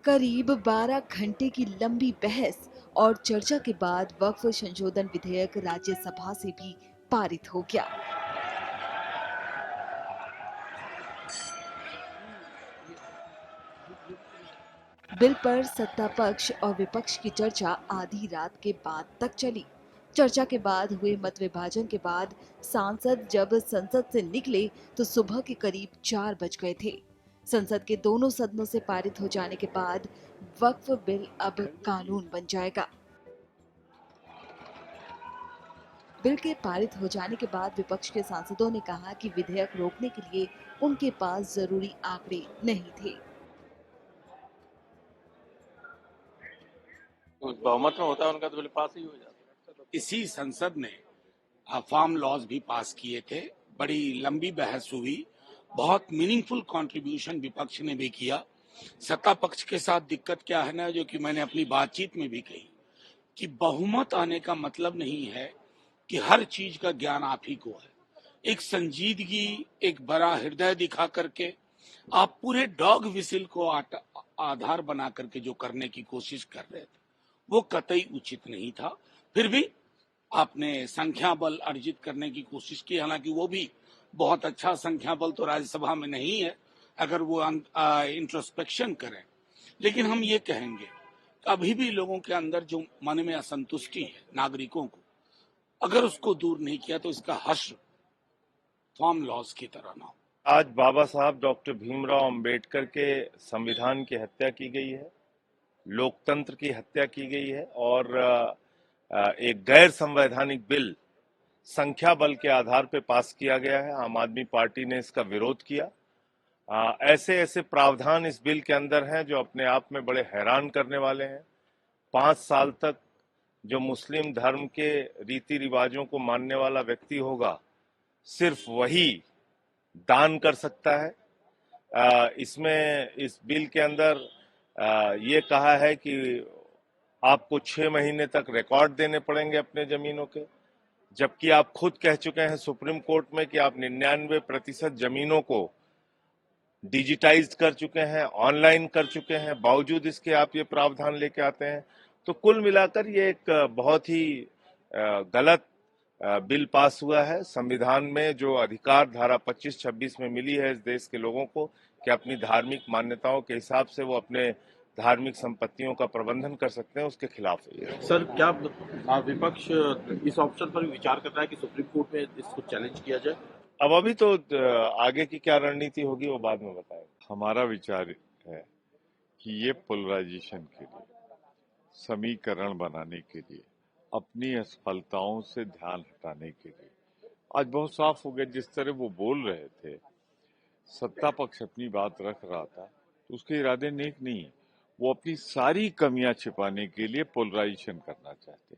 करीब 12 घंटे की लंबी बहस और चर्चा के बाद वक्फ संशोधन विधेयक राज्यसभा से भी पारित हो गया। बिल पर सत्ता पक्ष और विपक्ष की चर्चा आधी रात के बाद तक चली। चर्चा के बाद हुए मत विभाजन के बाद सांसद जब संसद से निकले तो सुबह के करीब 4 बज गए थे। संसद के दोनों सदनों से पारित हो जाने के बाद वक्फ बिल अब कानून बन जाएगा। बिल के पारित हो जाने के बाद विपक्ष के सांसदों ने कहा कि विधेयक रोकने के लिए उनके पास जरूरी आंकड़े नहीं थे। बहुमत में होता है उनका तो बिल पास ही हो जाता है। इसी संसद ने फार्म लॉज भी पास किए थे। बड़ी लंबी बहस हुई, बहुत मीनिंगफुल कंट्रीब्यूशन विपक्ष ने भी किया। सत्ता पक्ष के साथ दिक्कत क्या है ना, जो कि मैंने अपनी बातचीत में भी कही कि बहुमत आने का मतलब नहीं है कि हर चीज का ज्ञान आप ही को है। एक संजीदगी, एक बड़ा हृदय दिखा करके आप पूरे डॉग विसिल को आधार बना करके जो करने की कोशिश कर रहे थे वो कतई उचित नहीं था। फिर भी आपने संख्या बल अर्जित करने की कोशिश की, हालांकि वो भी बहुत अच्छा संख्या बल तो राज्यसभा में नहीं है अगर वो इंट्रोस्पेक्शन करें। लेकिन हम ये कहेंगे कि अभी भी लोगों के अंदर जो मन में असंतुष्टि है नागरिकों को, अगर उसको दूर नहीं किया तो इसका हश्र फार्म लॉज की तरह ना हो। आज बाबा साहब डॉक्टर भीमराव अंबेडकर के संविधान की हत्या की गई है, लोकतंत्र की हत्या की गई है और एक गैर संवैधानिक बिल संख्या बल के आधार पर पास किया गया है। आम आदमी पार्टी ने इसका विरोध किया। ऐसे ऐसे प्रावधान इस बिल के अंदर हैं जो अपने आप में बड़े हैरान करने वाले हैं। 5 साल तक जो मुस्लिम धर्म के रीति रिवाजों को मानने वाला व्यक्ति होगा, सिर्फ वही दान कर सकता है। इसमें इस बिल के अंदर ये कहा है कि आपको 6 महीने तक रिकॉर्ड देने पड़ेंगे अपने जमीनों के, जबकि आप खुद कह चुके हैं सुप्रीम कोर्ट में कि आप 99% जमीनों को डिजिटाइज कर चुके हैं, ऑनलाइन कर चुके हैं, बावजूद इसके आप ये प्रावधान लेके आते हैं। तो कुल मिलाकर ये एक बहुत ही गलत बिल पास हुआ है। संविधान में जो अधिकार धारा 25-26 में मिली है इस देश के लोगों को कि अपनी धार्मिक मान्यताओं के हिसाब से वो अपने धार्मिक संपत्तियों का प्रबंधन कर सकते हैं, उसके खिलाफ है। सर, क्या विपक्ष इस ऑप्शन पर विचार कर रहा है कि सुप्रीम कोर्ट में इसको चैलेंज किया जाए? अब अभी तो आगे की क्या रणनीति होगी वो बाद में बताएंगे। हमारा विचार है कि ये पोलराइजेशन के लिए, समीकरण बनाने के लिए, अपनी असफलताओं से ध्यान हटाने के लिए आज बहुत साफ हो गया। जिस तरह वो बोल रहे थे, सत्ता पक्ष अपनी बात रख रहा था, तो उसके इरादे नेक नहीं है। वो अपनी सारी कमियां छिपाने के लिए पोलराइजेशन करना चाहते।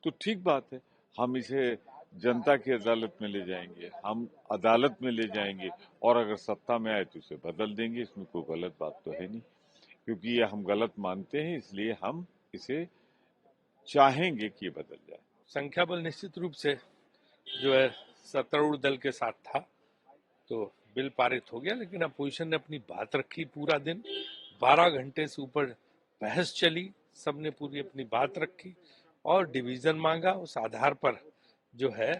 तो ठीक बात है, हम इसे जनता की अदालत में ले जाएंगे, हम अदालत में ले जाएंगे और अगर सत्ता में आए तो उसे बदल देंगे। इसमें कोई गलत बात तो है नहीं, क्योंकि ये हम गलत मानते हैं, इसलिए हम इसे चाहेंगे कि ये बदल जाए। संख्या बल निश्चित रूप से जो है सत्तारूढ़ दल के साथ था, तो बिल पारित हो गया। लेकिन अपोजिशन ने अपनी बात रखी पूरा दिन, 12 घंटे से ऊपर बहस चली, सबने पूरी अपनी बात रखी और डिवीजन मांगा। उस आधार पर जो है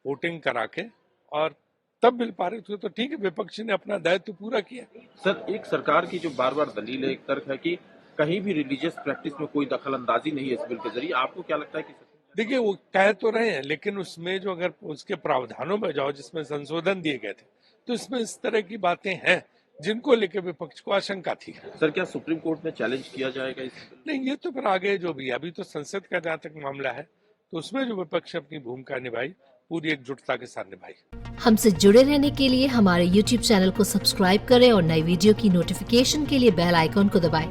वोटिंग करा के और तब बिल पारित हुआ। तो ठीक है, विपक्ष ने अपना दायित्व पूरा किया। सर, एक सरकार की जो बार बार दलील है, एक तर्क है कि कहीं भी रिलीजियस प्रैक्टिस में कोई दखल अंदाजी नहीं है इस बिल के जरिए। आपको क्या लगता है कि देखिए, वो कह तो रहे हैं, लेकिन उसमें जो अगर उसके प्रावधानों में जाओ जिसमें संशोधन दिए गए थे, तो इसमें इस तरह की बातें हैं जिनको लेकर विपक्ष को आशंका थी। सर, क्या सुप्रीम कोर्ट में चैलेंज किया जाएगा इस बिल? नहीं, ये तो फिर आगे जो भी, अभी तो संसद का जहाँ तक मामला है, तो उसमें जो विपक्ष अपनी भूमिका निभाई पूरी एकजुटता के साथ निभाई। हमसे जुड़े रहने के लिए हमारे YouTube चैनल को सब्सक्राइब करें और नई वीडियो की नोटिफिकेशन के लिए बेल आइकॉन को दबाएं।